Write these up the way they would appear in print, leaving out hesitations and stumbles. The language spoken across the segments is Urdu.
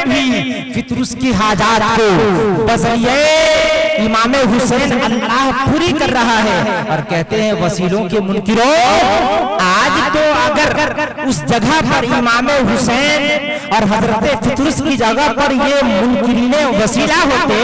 میں بھی فطرس کی حاجات کو بذریعے امام حسین اللہ پوری کر رہا ہے۔ اور کہتے ہیں وسیلوں کے منکروں، آج تو اگر اس جگہ پر امام حسین اور حضرت فطرس کی جگہ پر یہ منکرین وسیلہ ہوتے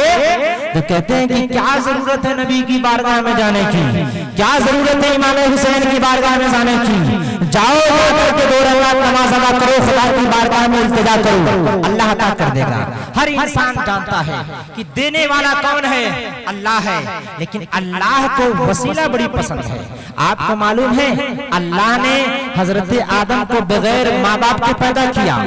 تو کہتے ہیں کہ کیا ضرورت ہے نبی کی بارگاہ میں جانے کی، کیا ضرورت ہے امام حسین کی بارگاہ میں جانے کی، جاؤ جا کر کے 2 رکعت نماز ادا کرو، خدا کی بارگاہ میں التجا کرو، اللہ عطا کر دے گا۔ ہر انسان جانتا ہے کہ دینے والا کون ہے؟ اللہ ہے، لیکن اللہ کو وسیلہ بڑی پسند ہے۔ آپ کو معلوم ہے اللہ نے حضرت آدم کو بغیر ماں باپ کے پیدا کیا۔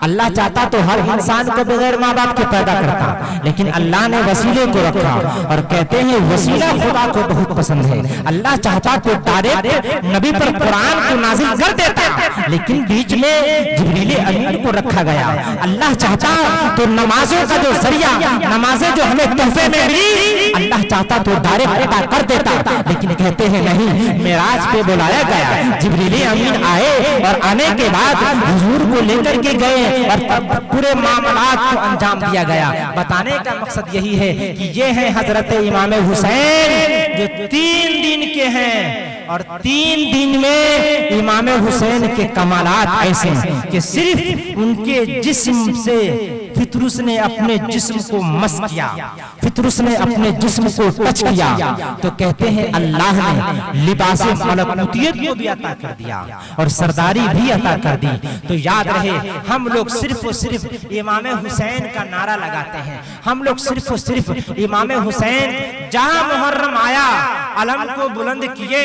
اللہ چاہتا تو ہر انسان کو بغیر ماں باپ کے پیدا کرتا، لیکن اللہ نے وسیلے کو رکھا، اور کہتے ہیں وسیلہ خدا کو بہت پسند ہے۔ اللہ چاہتا تو ڈائریکٹ نبی پر قرآن کو نازل کر دیتا، لیکن بیچ میں جبریل امین کو رکھا گیا۔ اللہ چاہتا تو نمازوں کا جو ذریعہ، نمازیں جو ہمیں تحفے میں ملی، اللہ چاہتا تو ڈائریکٹ ادا کر دیتا، لیکن کہتے ہیں نہیں، معراج پہ بلایا گیا، جبریل امین آئے، اور آنے کے بعد حضور کو لے کر کے گئے اور پورے معاملات کو انجام دیا گیا۔ بتانے کا مقصد یہی ہے کہ یہ ہے حضرت امام حسین جو 3 دن کے ہیں، اور 3 دن میں امام حسین کے کمالات ایسے ہیں کہ صرف ان کے جسم سے فطرس نے اپنے جسم کو مس کیا، فطرس نے اپنے جسم کو ٹچ کیا تو کہتے ہیں اللہ نے لباس ملکوتیت کو بھی عطا کر دیا اور سرداری بھی عطا کر دی۔ تو یاد رہے، ہم لوگ صرف و صرف امام حسین کا نعرہ لگاتے ہیں، ہم لوگ صرف و صرف امام حسین جہاں محرم آیا علم کو بلند کیے،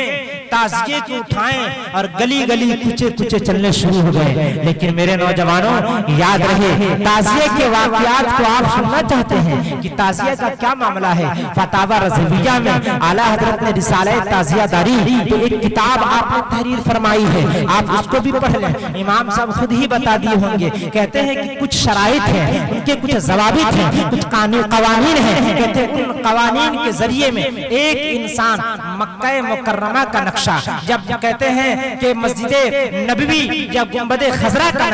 تعزیے کو اٹھائیں اور گلی گلی کوچے کوچے چلنے شروع ہو گئے۔ لیکن میرے نوجوانوں یاد رہے، تعزیے کے واقعات کو آپ سننا چاہتے ہیں کہ تعزیہ کا کیا معاملہ ہے؟ فتاوی رضویہ میں اعلیٰ حضرت نے رسالہ تعزیہ داری تو ایک کتاب آپ نے تحریر فرمائی ہے، آپ اس کو بھی پڑھ لیں، امام صاحب خود ہی بتا دیے ہوں گے۔ کہتے ہیں کہ کچھ شرائط ہیں، ان کے کچھ ضوابط ہیں، کچھ قوانین ہیں، کہتے ہیں ان قوانین کے ذریعے میں ایک انسان مکہ مکرمہ کا نقشہ، جب کہتے ہیں کہ مسجد نبوی یا گنبد خضرا کا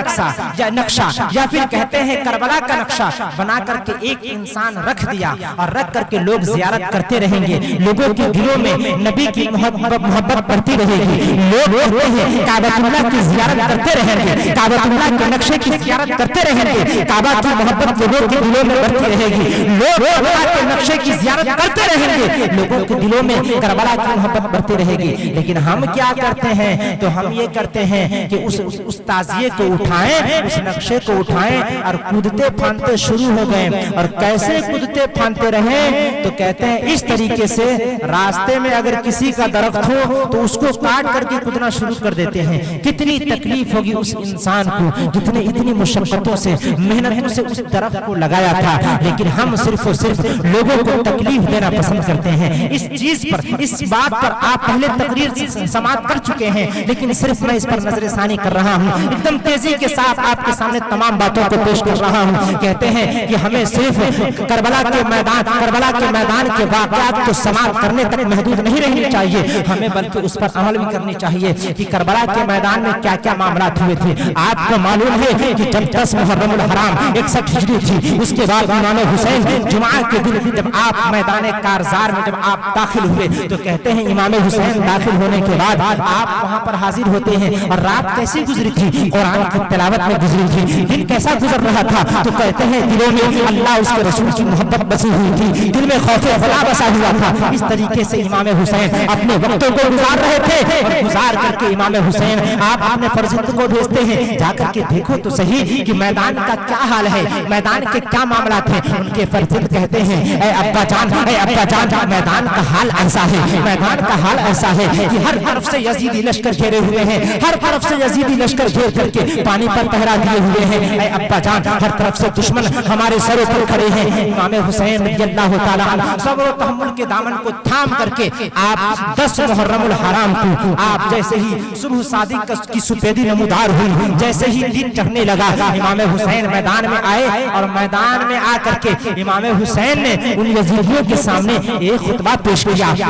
نقشہ یا پھر کہتے ہیں کربلا کا نقشہ بنا کر کے ایک انسان رکھ دیا، اور رکھ کر کے لوگ زیارت کرتے رہیں گے، لوگوں کے دلوں میں نبی کی محبت بڑھتی رہے گی، لوگ کہتے ہیں کعبۃ اللہ کی زیارت کرتے رہیں گے، کعبۃ اللہ کے نقشے کی زیارت کرتے رہیں گے، کعبہ کی محبت لوگوں کے دلوں میں بڑھتی رہے گی، لوگ کربلا کے نقشے کی زیارت کرتے رہیں گے، لوگوں کے دلوں میں کربلا کی محبت بڑھتی رہے گی۔ لیکن ہم کیا کرتے ہیں؟ تو ہم یہ کرتے ہیں کہ اس تعزیے کو اٹھائیں، اس نقشے کو اٹھائیں اور کودتے پھاندتے شروع ہو گئے۔ اور کیسے کودتے پھاندتے رہیں؟ تو کہتے ہیں اس طریقے سے راستے میں اگر کسی کا درخت ہو تو اس کو کاٹ کر کے کودنا شروع کر دیتے ہیں۔ کتنی تکلیف ہوگی اس انسان کو جتنے اتنی مشقتوں سے محنتوں سے اس درخت کو لگایا تھا، لیکن ہم صرف اور صرف لوگوں کو تکلیف دینا پسند کرتے ہیں۔ اس چیز پر، اس بات پر آپ پہلے تقریر سماعت کر چکے ہیں، لیکن صرف میں اس پر نظر ثانی کر رہا ہوں، ایک دم تیزی کے ساتھ آپ کے سامنے تمام باتوں کو پیش کر رہا ہوں۔ کہتے ہیں کہ ہمیں صرف کربلا کے میدان کے واقعات کو سماعت کرنے تک محدود نہیں رہنی چاہیے، ہمیں بلکہ اس پر عمل بھی کرنی چاہیے کہ کربلا کے میدان میں کیا کیا معاملات ہوئے تھے۔ آپ کو معلوم ہے کہ جب 10 محرم الحرام 61 ہجری تھی، اس کے بعد امام حسین جمعہ کے دن جب آپ میدان کارزار میں جب آپ داخل ہوئے تو کہتے ہیں امام حسین داخل ہونے کے بعد آپ وہاں پر حاضر ہوتے ہیں، اور رات کیسی گزری تھی؟ قرآن کی تلاوت میں گزری تھی۔ دن کیسا گزر رہا تھا؟ تو کہتے ہیں دلوں میں اللہ اس کے رسول کی محبت بسی ہوئی تھی، دل میں خوف خدا بسا ہوا تھا۔ اس طریقے سے امام حسین اپنے وقتوں کو گزار رہے تھے، اور گزار کر کے امام حسین آپ اپنے فرزند کو بھیجتے ہیں، جا کر کے دیکھو تو صحیح کہ میدان کا کیا حال ہے، میدان کے کیا معاملات ہیں۔ ان کے فرزند کہتے ہیں اے ابا جان میدان کا حال ایسا ہے، میدان کا حال ایسا ہے کہ ہر طرف سے یزیدی لشکر گھیرے ہوئے ہیں، ہر طرف سے یزیدی لشکر گھیر کر کے پانی پر پہرا دیے ہوئے ہیں۔ اے ابا جان ہر طرف سے دشمن ہمارے سروں پر کھڑے ہیں۔ امام حسین رضی اللہ تعالیٰ عنہ صبر و تحمل کے دامن کو تھام کر کے آپ 10 محرم الحرام کو آپ جیسے ہی صبح صادق کی سپیدی نمودار ہوئی، جیسے ہی دن چڑھنے لگا، امام حسین میدان میں آئے، اور میدان میں آ کر کے امام حسین نے ان یزیدیوں کے سامنے ایک خطبہ پیش کیا،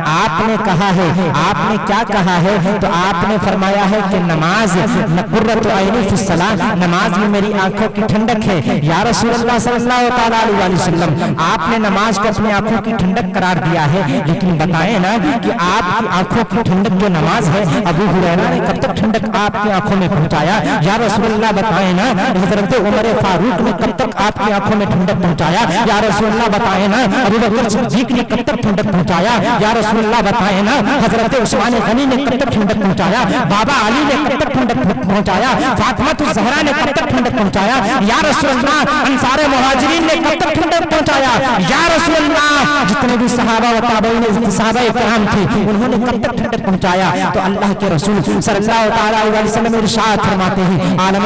آپ نے کہا ہے، آپ نے کیا کہا ہے؟ تو آپ نے فرمایا ہے کہ نماز قرۃ عینی فی الصلاۃ، نماز میں میری آنکھوں کی ٹھنڈک ہے۔ یا رسول اللہ صلی اللہ تعالیٰ علیہ وسلم، آپ نے نماز کو اپنی آنکھوں کی ٹھنڈک قرار دیا ہے، لیکن بتائیں نا کہ آپ کی آنکھوں کی ٹھنڈک جو نماز ہے، ابو ہریرہ نے کب تک ٹھنڈک آپ کی آنکھوں میں پہنچایا؟ یا رسول اللہ بتائیں نا حضرت عمر فاروق نے کب تک آپ کی آنکھوں میں ٹھنڈک پہنچایا؟ یا رسول اللہ بتائیں نا ابو بکر صدیق نے کب تک ٹھنڈک پہنچایا؟ یا رسول اللہ بتائیں نا حضرت عثمان غنی نے کب تک ٹھنڈک پہنچایا؟ بابا علی نے کب تک ٹھنڈک پہنچایا؟ فاطمہ الزہرا نے کب تک ٹھنڈک پہنچایا؟ یا رسول اللہ انصار مہاجرین نے کب تک ٹھنڈک پہنچایا؟ یا رسول اللہ جتنے بھی صحابہ و تابعین صحابہ کرام تھے انہوں نے کب تک ٹھنڈک پہنچایا؟ تو اللہ کے رسول صلی اللہ تعالیٰ علیہ وسلم ارشاد فرماتے ہیں عالم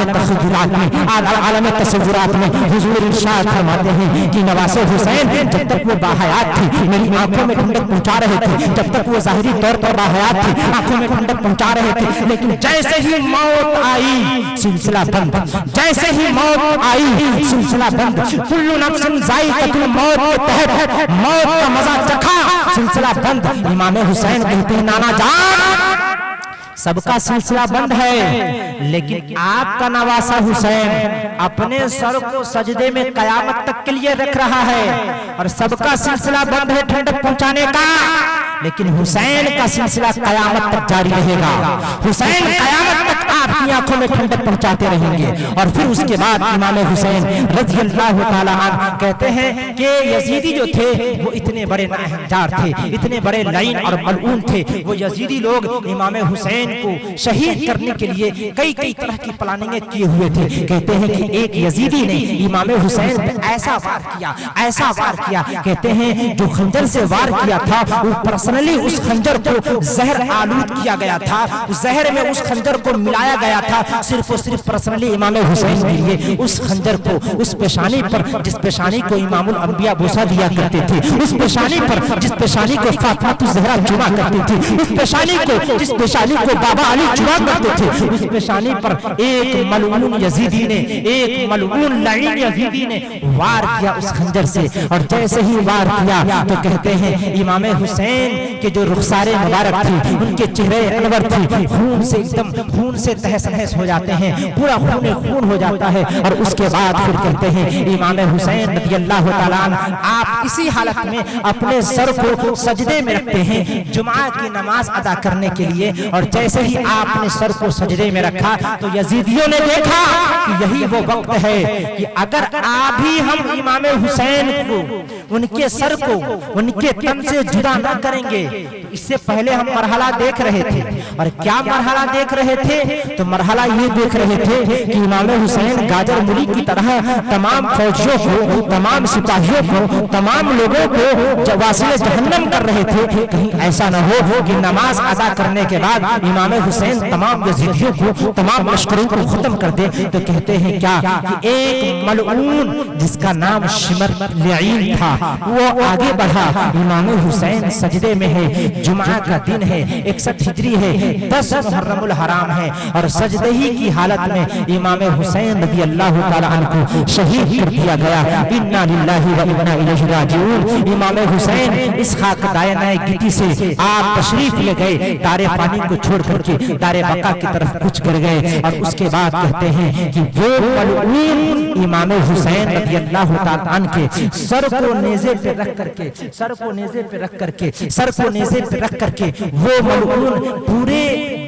تصورات میں حضور ارشاد فرماتے ہیں کہ نواز حسین جب تک وہ باحیات تھی میری آنکھوں میں ٹھنڈک پہنچا رہے تھے، جب تک وہ ظاہری طور پر باحیات تھی آنکھوں میں ٹھنڈک پہنچا رہے تھے، لیکن جیسے ہی موت آئی سلسلہ بند، جیسے ہی موت آئی سلسلہ بند، کل نفس ذائقۃ الموت کے تحت موت کا مزہ چکھا، سلسلہ بند۔ امام حسین کہتے ہیں نانا جان سب کا سلسلہ بند ہے، لیکن آپ کا نواسہ حسین اپنے سر کو سجدے میں قیامت تک کے لیے رکھ رہا ہے، اور سب کا سلسلہ بند ہے ٹھنڈک پہنچانے کا، لیکن حسین کا سلسلہ قیامت تک جاری رہے گا۔ حسین قیامت تک آپ کی آنکھوں میں ٹھنڈک پہنچاتے رہیں گے۔ اور پھر اس کے بعد امام حسین رضی اللہ تعالیٰ عنہ کہتے ہیں کہ یزیدی جو تھے وہ اتنے بڑے ناہنجار تھے، اتنے بڑے لعین اور ملعون تھے، وہ یزیدی لوگ امام حسین کو شہید کرنے کے لیے کئی طرح کی پلاننگیں کیے ہوئے تھے۔ کہتے ہیں کہ ایک یزیدی نے امام حسین پہ ایسا وار کیا، کہتے ہیں جو خنجر سے وار کیا تھا وہ پرسنلی اس خنجر کو زہر آلود کیا گیا تھا، زہر میں اس خنجر کو ملایا گیا تھا، صرف اور صرف پرسنلی امام حسین کے لیے اس خنجر کو اس پیشانی پر، جس پیشانی کو امام الانبیاء بوسہ دیا کرتے تھے، اس پیشانی پر جس پیشانی کو فاطمہ الزہرا چوما کرتی تھی، اس پیشانی کو جس پیشانی کو بابا علی چوما کرتے تھے، اس پیشانی پر ایک ملعون یزیدی نے، ایک ملعون لعین یزیدی نے وار کیا اس خنجر سے، اور جیسے ہی وار کیا تو کہتے ہیں امام حسین کے جو رخسار مبارک تھی، ان کے چہرے انور تھی، خون سے ایک دم خون سے تہس نہس ہو جاتے ہیں، پورا خون ہو جاتا ہے۔ اور اس کے بعد پھر کہتے ہیں امام حسین رضی اللہ تعالیٰ عنہ آپ اسی حالت میں اپنے سر کو سجدے میں رکھتے ہیں جمعہ کی نماز ادا کرنے کے لیے، اور جیسے ہی آپ نے سر کو سجدے میں رکھا تو یزیدیوں نے دیکھا کہ یہی وہ وقت ہے کہ اگر ابھی ہم امام حسین کو، ان کے سر کو ان کے تن سے جدا نہ کریں گے، اس سے پہلے ہم مرحلہ دیکھ رہے تھے، اور کیا مرحلہ دیکھ رہے تھے؟ تو مرحلہ یہ دیکھ رہے تھے کہ امام حسین گاجر مولی کی طرح تمام فوجیوں کو، تمام سپاہیوں کو، تمام لوگوں کو واصل جہنم کر رہے تھے۔ کہیں ایسا نہ ہو کہ نماز ادا کرنے کے بعد امام حسین تمام یزیدیوں کو، تمام لشکروں کو ختم کر دے۔ تو کہتے ہیں کیا کہ ایک ملعون جس کا نام شمر لعین تھا وہ آگے بڑھا، امام حسین سجدے میں ہے، جمعہ کا دن ہے، 61 ہجری ہے، 10 محرم الحرام ہے، اور سجدے ہی کی حالت میں امام حسین رضی اللہ تعالیٰ عنہ کو شہید کر دیا گیا۔ انا للہ و انا الیہ راجعون۔ امام حسین اس خاک دائنہ گتی سے آپ تشریف لے گئے، دار فانی کو چھوڑ کر کے دار بقا کی طرف کچھ کر گئے، اور اس کے بعد کہتے ہیں کہ وہ ملعون امام حسین رضی اللہ تعالیٰ عنہ کے سر کو نیزے پہ رکھ کر کے، سر کو نیزے پہ رکھ کر کے، سر کو نیزے پہ رکھ کر کے وہ ملعون پورے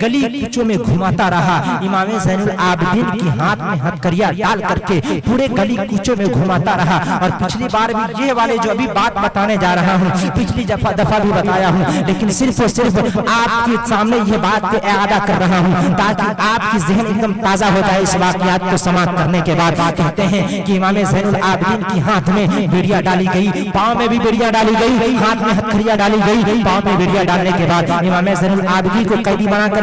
گلی کوچوں میں گھماتا رہا۔ امام زین العابدین کی ہاتھ میں ہتھکڑیاں ڈال کر کے پورے گلی کوچوں میں گھماتا رہا۔ اور پچھلی بار بھی یہ والے جو ابھی بات بتانے جا رہا ہوں، پچھلی دفعہ بھی بتایا ہوں، لیکن صرف اور صرف آپ کے سامنے یہ بات پہ اعادہ کر رہا ہوں تاکہ آپ کی ذہن ایک دم تازہ ہو جائے اس واقعات کو سماعت کرنے کے بعد۔ کہتے ہیں کہ امام زین العابدین کی ہاتھ میں بیڑیاں ڈالی گئی، پاؤں میں بھی بیڑیاں ڈالی گئی، ہاتھ میں ہتھکڑیاں ڈالی گئی، پاؤں میں بیڑیاں ڈالنے کے بعد امام زین العابدین کو قیدی بنا کر